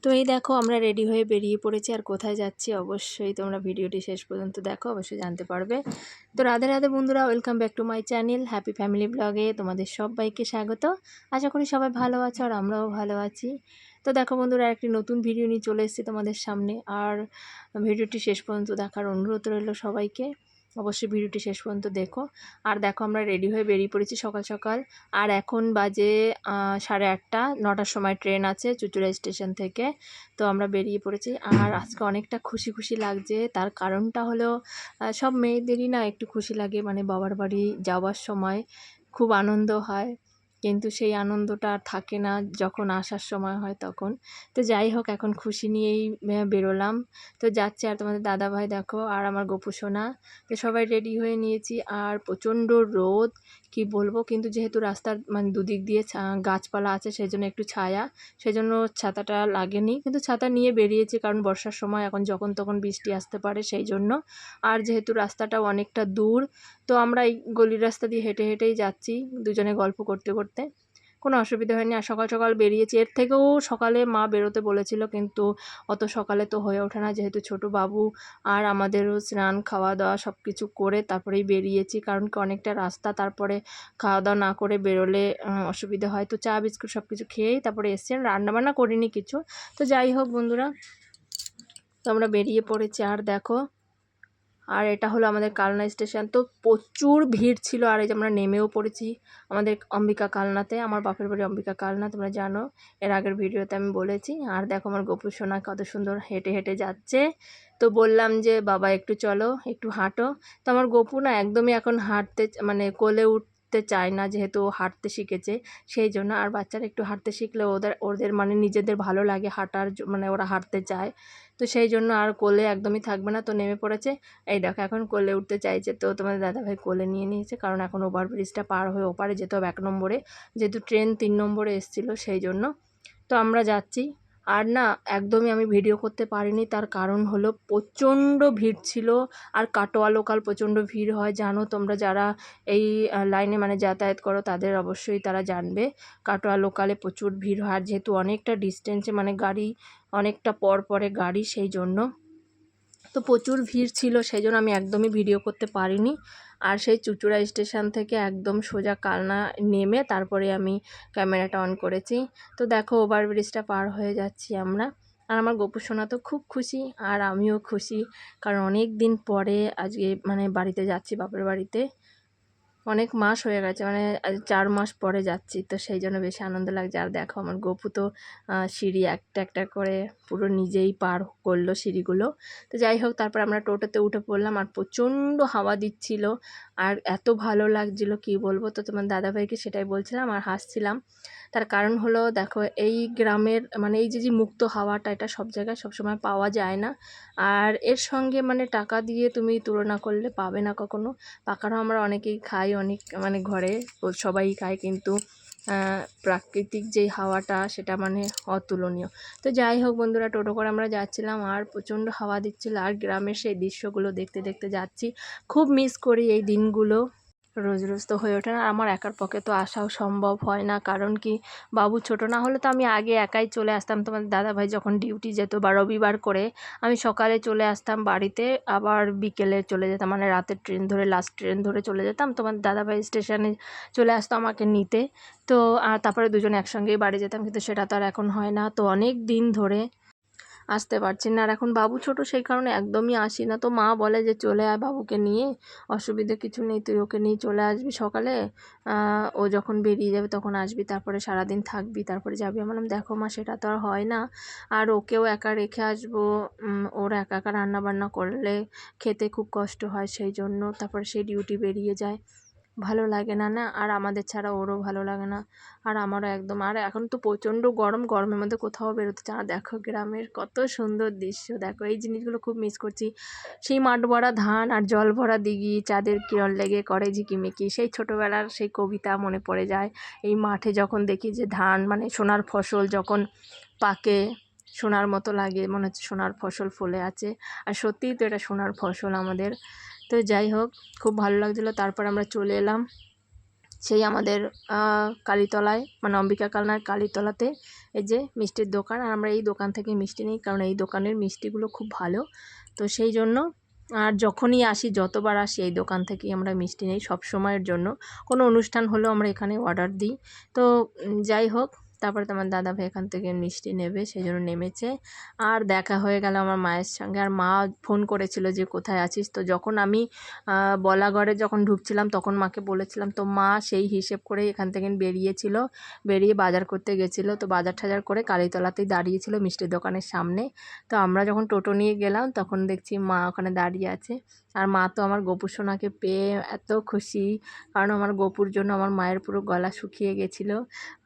তো এই দেখো আমরা রেডি হয়ে বেরিয়ে পড়েছি। আর কোথায় যাচ্ছি অবশ্যই তোমরা ভিডিওটি শেষ পর্যন্ত দেখো, অবশ্যই জানতে পারবে। তো রাধে রাধে বন্ধুরা, welcome back to my channel happy family ব্লগে তোমাদের সবাইকে স্বাগত। আশা করি সবাই ভালো আছো আর আমরাও ভালো আছি। তো দেখো বন্ধুরা, একটি নতুন ভিডিও নিয়ে চলে এসেছি তোমাদের সামনে। আর ভিডিওটি শেষ পর্যন্ত দেখার অনুরোধ রইল সবাইকে, অবশ্যই ভিডিওটি শেষ পর্যন্ত দেখো। আর দেখো আমরা রেডি হয়ে বেরিয়ে পড়েছি সকাল সকাল। আর এখন বাজে 8:30, 9টার সময় ট্রেন আছে চুঁচুড়া স্টেশন থেকে। তো আমরা বেরিয়ে পড়েছি। আর আজকে অনেকটা খুশি খুশি লাগছে। তার কারণটা হলো সব মেয়েদেরই না একটু খুশি লাগে, মানে বাবার বাড়ি যাওয়ার সময় খুব আনন্দ হয়, কিন্তু সেই আনন্দটা আর থাকে না যখন আসার সময় হয় তখন। তো যাই হোক, এখন খুশি নিয়েই বেরোলাম। তো যাচ্ছে আর তোমাদের দাদাভাই দেখো আর আমার গোপু সোনা। তো সবাই রেডি হয়ে নিয়েছি। আর প্রচণ্ড রোদ, কি বলবো, কিন্তু যেহেতু রাস্তার মানে দুদিক দিয়ে গাছপালা আছে সেই জন্য একটু ছায়া, সেই জন্য ছাতাটা লাগেনি, কিন্তু ছাতা নিয়ে বেরিয়েছি কারণ বর্ষার সময় এখন যখন তখন বৃষ্টি আসতে পারে সেই জন্য। আর যেহেতু রাস্তাটাও অনেকটা দূর, তো আমরা এই গলির রাস্তা দিয়ে হেঁটে হেঁটেই যাচ্ছি, দুজনে গল্প করতে করতে। কোনো অসুবিধা হয়নি। আর সকাল সকাল বেরিয়েছি। এর থেকেও সকালে মা বেরোতে বলেছিল, কিন্তু অত সকালে তো হয়ে ওঠে না, যেহেতু ছোট বাবু আর আমাদেরও স্নান খাওয়া দাওয়া সব কিছু করে তারপরেই বেরিয়েছি, কারণ কি অনেকটা রাস্তা, তারপরে খাওয়া দাওয়া না করে বেরোলে অসুবিধা হয়। তো চা বিস্কুট সব কিছু খেয়েই তারপরে এসছি, রান্নাবান্না করিনি কিছু। তো যাই হোক বন্ধুরা, তো আমরা বেরিয়ে পড়েছি। আর দেখো, আর এটা হলো আমাদের কালনা স্টেশন। তো প্রচুর ভিড় ছিল। আর এই যে আমরা নেমেও পড়েছি আমাদের অম্বিকা কালনাতে। আমার বাপের বাড়ি অম্বিকা কালনা, তোমরা জানো, এর আগের ভিডিওতে আমি বলেছি। আর দেখো আমার গোপু সোনা কত সুন্দর হেঁটে হেঁটে যাচ্ছে। তো বললাম যে বাবা একটু চলো, একটু হাঁটো। তো আমার গোপু না একদমই এখন হাঁটতে মানে কোলে উঠতে চায় না, যেহেতু ও হাঁটতে শিখেছে সেই জন্য। আর বাচ্চারা একটু হাঁটতে শিখলে ওদের ওদের মানে নিজেদের ভালো লাগে হাঁটার, মানে ওরা হাঁটতে চায়। তো সেই জন্য আর কোলে একদমই থাকবে না, তো নেমে পড়েছে। এই দেখো এখন কোলে উঠতে চাইছে। তো তোমাদের দাদাভাই কোলে নিয়ে নিয়েছে, কারণ এখন ওভারব্রিজটা পার হয়ে ওপারে যেতে হবে 1 নম্বরে, যেহেতু ট্রেন 3 নম্বরে এসেছিলো সেই জন্য। তো আমরা যাচ্ছি। আর না একদমই আমি ভিডিও করতে পারিনি, তার কারণ হলো প্রচণ্ড ভিড় ছিল। আর কাটোয়া লোকাল প্রচণ্ড ভিড় হয়, জানো তোমরা যারা এই লাইনে মানে যাতায়াত করো তাদের অবশ্যই তারা জানবে। কাটোয়া লোকালে প্রচুর ভিড় হয়, আর যেহেতু অনেকটা ডিস্টেন্সে মানে গাড়ি অনেকটা পর পরে গাড়ি, সেই জন্য তো প্রচুর ভিড় ছিল, সেই জন্য আমি একদমই ভিডিও করতে পারিনি। আর সেই চুঁচুড়া স্টেশন থেকে একদম সোজা কালনা নেমে তারপরে আমি ক্যামেরাটা অন করেছি। তো দেখো ওভারব্রিজটা পার হয়ে যাচ্ছি আমরা। আর আমার গোপু সোনা তো খুব খুশি, আর আমিও খুশি, কারণ অনেক দিন পরে আজকে মানে বাড়িতে যাচ্ছি, বাপের বাড়িতে। অনেক মাস হয়ে গেছে, মানে 4 মাস পরে যাচ্ছি, তো সেই জন্য বেশি আনন্দ লাগছে। আর দেখো আমার গপু তো সিঁড়ি একটা একটা করে পুরো নিজেই পার করলো সিঁড়িগুলো। তো যাই হোক, তারপর আমরা টোটোতে উঠে পড়লাম। আর প্রচণ্ড হাওয়া দিচ্ছিল, আর এত ভালো লাগছিলো কি বলবো। তো তোমার দাদাভাইকে সেটাই বলছিলাম আর হাসছিলাম। তার কারণ হলো দেখো, এই গ্রামের মানে এই যে মুক্ত হাওয়াটা, এটা সব জায়গায় সবসময় পাওয়া যায় না। আর এর সঙ্গে মানে টাকা দিয়ে তুমি তুলনা করলে পাবে না কখনো। পাকাড়ও আমরা অনেকেই খাই, অনেক মানে ঘরে সবাই খায়, কিন্তু প্রাকৃতিক যেই হাওয়াটা সেটা মানে অতুলনীয়। তো যাই হোক বন্ধুরা, টোটো করে আমরা যাচ্ছিলাম আর প্রচণ্ড হাওয়া দিচ্ছিল, আর গ্রামের সেই দৃশ্যগুলো দেখতে দেখতে যাচ্ছি। খুব মিস করি এই দিনগুলো। রোজ রোজ তো হয়ে ওঠে না, আমার একার পক্ষে তো আসাও সম্ভব হয় না, কারণ কি বাবু ছোট না হলে তো আমি আগে একাই চলে আসতাম। তোমার দাদাভাই যখন ডিউটি যেত বা রবিবার করে, আমি সকালে চলে আসতাম বাড়িতে, আবার বিকেলে চলে যেতাম, মানে রাতের ট্রেন ধরে লাস্ট ট্রেন ধরে চলে যেতাম। তোমার দাদাভাই স্টেশনে চলে আসতো আমাকে নিতে। তো আর তারপরে দুজনে একসঙ্গেই বাড়ি যেতাম, কিন্তু সেটা তো আর এখন হয় না। তো অনেক দিন ধরে আসতে পারছি না। আর এখন বাবু ছোট, সেই কারণে একদমই আসি না। তো মা বলে যে চলে আয় বাবুকে নিয়ে, অসুবিধে কিছু নেই, তুই ওকে নিয়ে চলে আসবি সকালে, ও যখন বেরিয়ে যাবে তখন আসবি, তারপরে সারাদিন থাকবি, তারপরে যাবি। আমি বললাম দেখো মা, সেটা তো আর হয় না। আর ওকেও একা রেখে আসবো, ওর একা একা রান্নাবান্না করলে খেতে খুব কষ্ট হয়, সেই জন্য তারপরে সে ডিউটি বেরিয়ে যায়, ভালো লাগে না না। আর আমাদের ছাড়া ওরও ভালো লাগে না, আর আমারও একদম। আর এখন তো প্রচণ্ড গরম, গরমের মধ্যে কোথাও বেরোতে চায় না। দেখো গ্রামের কত সুন্দর দৃশ্য, দেখো এই জিনিসগুলো খুব মিস করছি। সেই মাঠ ভরা ধান আর জল ভরা দিঘি, চাঁদের কিরণ লেগে করে ঝিকিমিকি, সেই ছোটোবেলার সেই কবিতা মনে পড়ে যায়। এই মাঠে যখন দেখি যে ধান মানে সোনার ফসল যখন পাকে, সোনার মতো লাগে, মনে হচ্ছে সোনার ফসল ফলে আছে। আর সত্যিই তো এটা সোনার ফসল আমাদের। তো যাই হোক, খুব ভালো লাগছিলো। তারপর আমরা চলে এলাম সেই আমাদের কালীতলায়, মানে অম্বিকা কালনার কালীতলাতে এই যে মিষ্টির দোকান। আর আমরা এই দোকান থেকে মিষ্টি নিই, কারণ এই দোকানের মিষ্টিগুলো খুব ভালো। তো সেই জন্য আর যখনই আসি, যতবার আসি এই দোকান থেকেই আমরা মিষ্টি নিই সব সময়ের জন্য। কোনো অনুষ্ঠান হলেও আমরা এখানে অর্ডার দিই। তো যাই হোক, তারপরে তো আমার দাদাভাই এখান থেকে মিষ্টি নেবে, সেই জন্য নেমেছে। আর দেখা হয়ে গেল আমার মায়ের সঙ্গে। আর মা ফোন করেছিল যে কোথায় আছিস। তো যখন আমি বলাগড়ে যখন ঢুকছিলাম তখন মাকে বলেছিলাম, তো মা সেই হিসেব করে এখান থেকে বেরিয়েছিল, বেরিয়ে বাজার করতে গেছিলো। তো বাজার টাজার করে কালীতলাতেই দাঁড়িয়েছিল মিষ্টির দোকানের সামনে। তো আমরা যখন টোটো নিয়ে গেলাম তখন দেখছি মা ওখানে দাঁড়িয়ে আছে। আর মা তো আমার গোপু সোনাকে পেয়ে এত খুশি, কারণ আমার গোপুর জন্য আমার মায়ের পুরো গলা শুকিয়ে গেছিলো।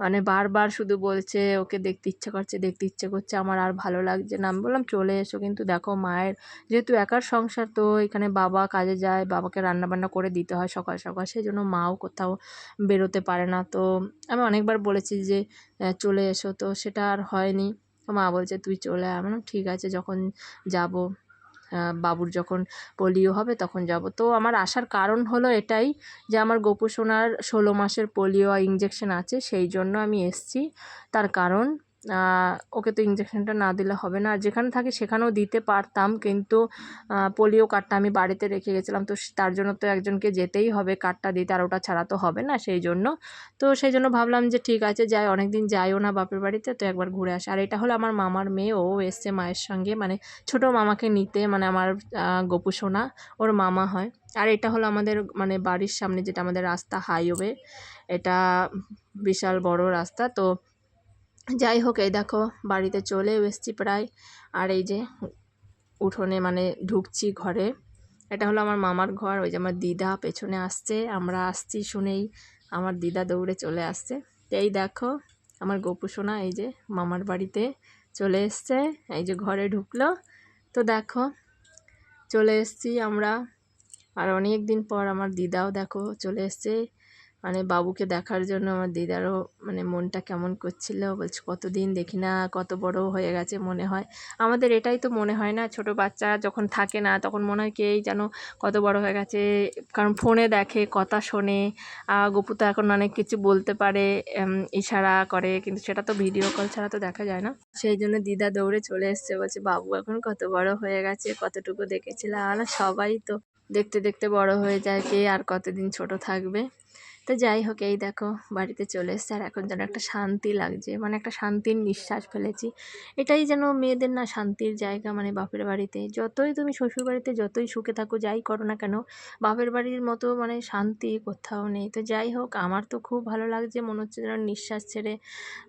মানে বারবার শুধু বলছে ওকে দেখতে ইচ্ছে করছে, দেখতে ইচ্ছে করছে, আমার আর ভালো লাগছে না। আমি বললাম চলে এসো, কিন্তু দেখো মায়ের যেহেতু একার সংসার, তো এখানে বাবা কাজে যায়, বাবাকে রান্নাবান্না করে দিতে হয় সকাল সকাল, সেই জন্য মাও কোথাও বেরোতে পারে না। তো আমি অনেকবার বলেছি যে চলে এসো, তো সেটা আর হয়নি। তো মা বলছে তুই চলে আয়। আমি বললাম ঠিক আছে, যখন যাব, বাবুর যখন পোলিও হবে তখন যাব। তো আমার আসার কারণ হলো এটাই যে আমার গোপু সোনার 16 মাসের পোলিও ইঞ্জেকশন আছে, সেই জন্য আমি এসছি। তার কারণ ওকে তো ইঞ্জেকশনটা না দিলে হবে না। আর যেখানে থাকি সেখানেও দিতে পারতাম, কিন্তু পোলিও কার্ডটা আমি বাড়িতে রেখে গেছিলাম। তো তার জন্য তো একজনকে যেতেই হবে কার্ডটা দিতে, আর ওটা ছাড়া তো হবে না। সেই জন্য ভাবলাম যে ঠিক আছে যাই, অনেক দিন যাইও না বাপের বাড়িতে, তো একবার ঘুরে আসি। আর এটা হলো আমার মামার মেয়ে, ও এসছে মায়ের সঙ্গে, মানে ছোটো মামাকে নিতে, মানে আমার গোপু সোনা ওর মামা হয়। আর এটা হলো আমাদের মানে বাড়ির সামনে যেটা আমাদের রাস্তা, হাইওয়ে, এটা বিশাল বড় রাস্তা। তো যাই হোক, এই দেখো বাড়িতে চলেও এসেছি প্রায়। আর এই যে উঠোনে মানে ঢুকছি ঘরে, এটা হলো আমার মামার ঘর। ওই যে আমার দিদা পেছনে আসছে, আমরা আসছি শুনেই আমার দিদা দৌড়ে চলে আসছে। তো এই দেখো আমার গোপু সোনা এই যে মামার বাড়িতে চলে এসছে, এই যে ঘরে ঢুকলো। তো দেখো চলে এসছি আমরা। আর অনেক দিন পর আমার দিদাও দেখো চলে এসছে, মানে বাবুকে দেখার জন্য। আমার দিদারও মানে মনটা কেমন করছিল, বলছে কতদিন দেখি না, কত বড় হয়ে গেছে মনে হয়। আমাদের এটাই তো মনে হয় না, ছোট বাচ্চা যখন থাকে না তখন মনে হয় কে যেন কত বড় হয়ে গেছে, কারণ ফোনে দেখে, কথা শোনে। গপু তো এখন অনেক কিছু বলতে পারে, ইশারা করে, কিন্তু সেটা তো ভিডিও কল ছাড়া তো দেখা যায় না। সেই জন্য দিদা দৌড়ে চলে এসছে, বলছে বাবু এখন কত বড় হয়ে গেছে, কতটুকু দেখেছিলাম। আর সবাই তো দেখতে দেখতে বড় হয়ে যায়, কে আর কতদিন ছোট থাকবে। তো যাই হোক, এই দেখো বাড়িতে চলে এসছে। আর এখন যেন একটা শান্তি লাগছে, মানে একটা শান্তির নিঃশ্বাস ফেলেছি। এটাই যেন মেয়েদের না শান্তির জায়গা, মানে বাপের বাড়িতে। যতই তুমি শ্বশুর বাড়িতে যতই সুখে থাকো, যাই করো না কেন, বাপের বাড়ির মতো মানে শান্তি কোথাও নেই। তো যাই হোক, আমার তো খুব ভালো লাগছে, মনে হচ্ছে যেন নিঃশ্বাস ছেড়ে,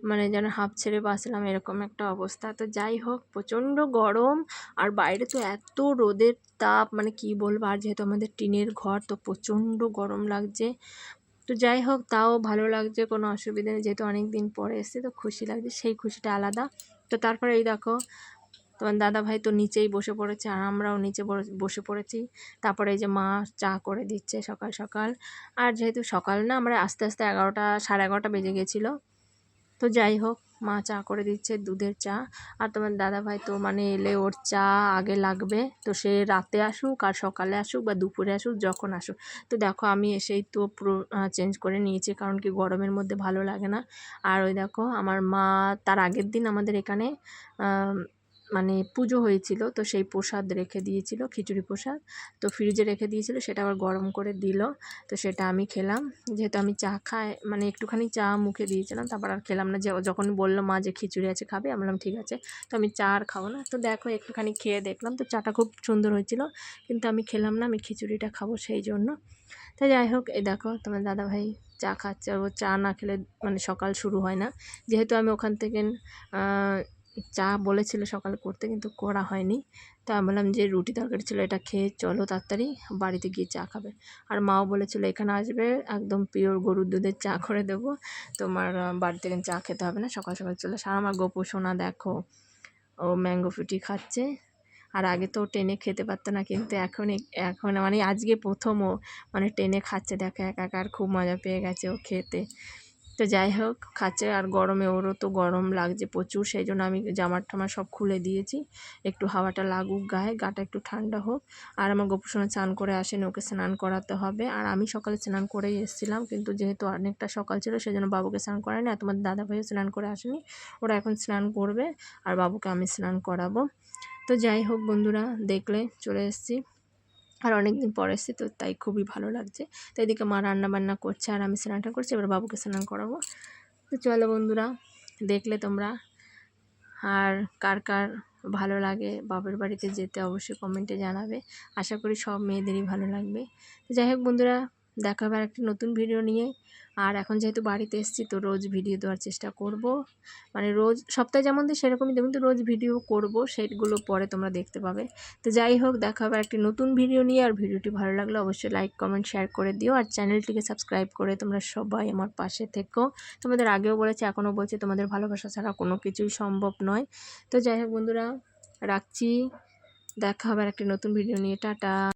মানে যেন হাঁপ ছেড়ে বাঁচলাম, এরকম একটা অবস্থা। তো যাই হোক, প্রচণ্ড গরম। আর বাইরে তো এত রোদের তাপ, মানে কি বলবো। আর যেহেতু আমাদের টিনের ঘর, তো প্রচণ্ড গরম লাগছে। তো যাই হোক, তাও ভালো লাগছে, কোনো অসুবিধা নেই, যেহেতু অনেক দিন পরে এসেছে তো খুশি লাগছে, সেই খুশিটা আলাদা। তো তারপরে এই দেখো তোমার দাদাভাই তো নিচেই বসে পড়েছে, আর আমরাও নিচে বসে পড়েছি। তারপরে এই যে মা চা করে দিচ্ছে সকাল সকাল। আর যেহেতু সকাল না, আমরা আস্তে আস্তে 11টা, সাড়ে 11টা বেজে গেছিলো। তো যাই হোক, মা চা করে দিচ্ছে, দুধের চা। আর তোমার দাদাভাই তো মানে এলে ওর চা আগে লাগবে, তো সে রাতে আসুক আর সকালে আসুক বা দুপুরে আসুক, যখন আসুক। তো দেখো আমি এসেই তো পুরো চেঞ্জ করে নিয়েছি, কারণ কি গরমের মধ্যে ভালো লাগে না। আর ওই দেখো আমার মা তার আগের দিন আমাদের এখানে মানে পুজো হয়েছিল, তো সেই প্রসাদ রেখে দিয়েছিল, খিচুড়ি প্রসাদ। তো ফ্রিজে রেখে দিয়েছিল, সেটা আবার গরম করে দিল। তো সেটা আমি খেলাম, যেহেতু আমি চা খাই, মানে একটুখানি চা মুখে দিয়েছিলাম, তারপর আর খেলাম না। যে যখন বললো মা যে খিচুড়ি আছে খাবে, আমি বললাম ঠিক আছে। তো আমি চা আর খাবো না। তো দেখো একটুখানি খেয়ে দেখলাম, তো চাটা খুব সুন্দর হয়েছিল, কিন্তু আমি খেলাম না, আমি খিচুড়িটা খাবো সেই জন্য। তো যাই হোক, এই দেখো তোমার দাদাভাই চা খাচ্ছে। ও চা না খেলে মানে সকাল শুরু হয় না। যেহেতু আমি ওখান থেকে চা বলেছিল সকালে করতে, কিন্তু করা হয়নি। তো আমি বললাম যে রুটি তরকারি ছিল, এটা খেয়ে চলো তাড়াতাড়ি বাড়িতে গিয়ে চা খাবে। আর মাও বলেছিল এখানে আসবে একদম পিওর গরুর দুধের চা করে দেবো, তোমার বাড়িতে কিন্তু চা খেতে হবে না, সকাল সকাল চলে। আর আমার গোপু সোনা দেখো, ও ম্যাঙ্গো ফ্রুটি খাচ্ছে। আর আগে তো টেনে খেতে পারতো না, কিন্তু এখন মানে আজকে প্রথম ও মানে টেনে খাচ্ছে, দেখো একা একা। আর খুব মজা পেয়ে গেছে ও খেতে। তো যাই হোক খাচ্ছে, আর গরমে ওরও তো গরম লাগছে প্রচুর, সেই জন্য আমি জামা টামা সব খুলে দিয়েছি, একটু হাওয়াটা লাগুক গায়ে, গাটা একটু ঠান্ডা হোক। আর আমার গোপুসোনা স্নান করে আসেনি, ওকে স্নান করাতে হবে। আর আমি সকালে স্নান করেই এসেছিলাম, কিন্তু যেহেতু অনেকটা সকাল ছিল সেই জন্য বাবুকে স্নান করায়নি, আর তোমার দাদাভাইও স্নান করে আসেনি, ওরা এখন স্নান করবে আর বাবুকে আমি স্নান করাবো। তো যাই হোক বন্ধুরা, দেখলে চলে এসেছি, আর অনেক দিন পর এসেছি, তো তাই খুবই ভালো লাগছে। তো এদিকে মা রান্না বান্না করছে আর আমি স্নানটা করছি, এবার বাবুকে স্নান করাবো। তো চলো বন্ধুরা, দেখলে তোমরা, আর কার কার ভালো লাগে বাপের বাড়িতে যেতে অবশ্যই কমেন্টে জানাবে, আশা করি সব মেয়েদেরই ভালো লাগবে। তো যাই হোক বন্ধুরা, দেখা হবে একটা নতুন ভিডিও নিয়ে। আর এখন যেহেতু বাড়িতে এসেছি তো রোজ ভিডিও দেওয়ার চেষ্টা করব, মানে রোজ সপ্তাহে যেমন দিই সেরকমই দেবো, কিন্তু রোজ ভিডিও করব, সেগুলো পরে তোমরা দেখতে পাবে। তো যাই হোক, দেখা হবে একটি নতুন ভিডিও নিয়ে। আর ভিডিওটি ভালো লাগলে অবশ্যই লাইক কমেন্ট শেয়ার করে দিও, আর চ্যানেলটিকে সাবস্ক্রাইব করে তোমরা সবাই আমার পাশে থেকো। তোমাদের আগেও বলেছি, এখনও বলছি, তোমাদের ভালোবাসা ছাড়া কোনো কিছুই সম্ভব নয়। তো যাই হোক বন্ধুরা, রাখছি, দেখা হবে একটি নতুন ভিডিও নিয়ে, টাটা।